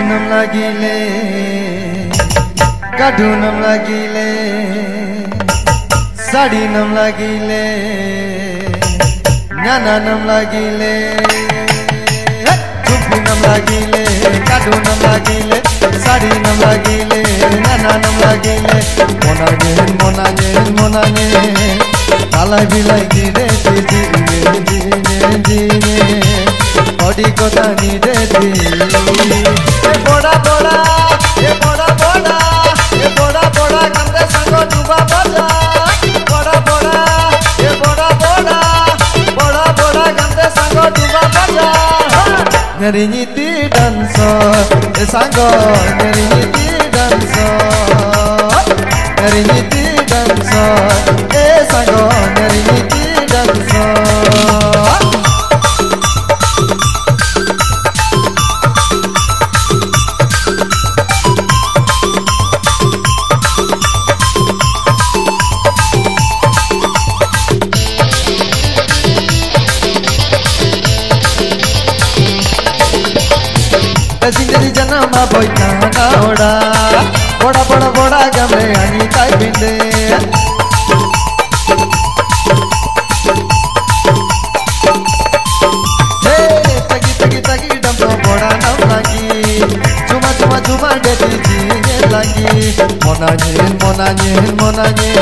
nam lagile gadhu nam lagile sadi nam lagile nyana nam lagile chupi nam lagile gadhu nam lagile sadi nam lagile nyana nam lagile monanye alai bilai gire jine odi kota ni de di e boda kande sango duba baja boda kande sango duba baja nyari nyiti dancer e sango nyari nyiti dancer e sango nyari nyiti dancer Sindiri janama boy kana oda boda gamle ani tai binde hey tagi dampo boda nam lagi cuma deti jine lagi monanye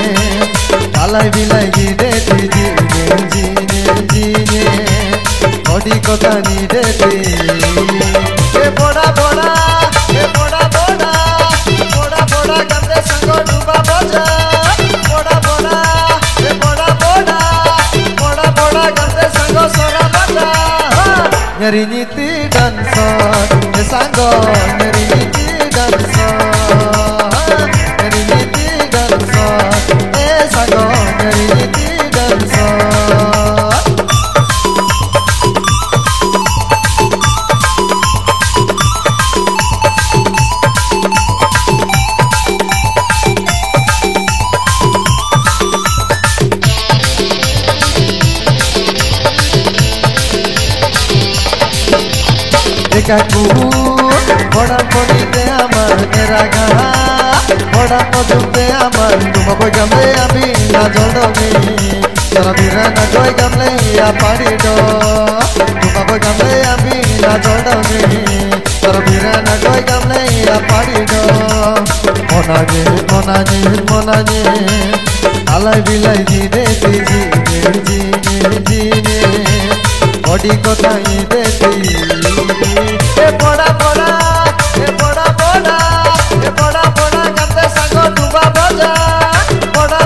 alai bilai gi deti jine odi kota ni deti boda kande sango duba baja boda kande sango sora baja nyari nyiti dancer e sango nyari nyiti dancer e sango nyari nyiti dancer Dekaku boda ponite amar teraga boda podute amar tuma boy gamle abi na joldogi sara birana joy gamle ya parido tuma boy gamle abi na joldogi sara birana joy gamle ya parido monanye alai bilai jine odi kota ni deti e boda kande sango duba baja boda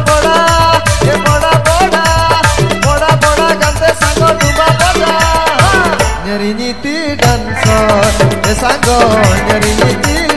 kande sango duba baja nyari nyiti dancer e sango nyari nyiti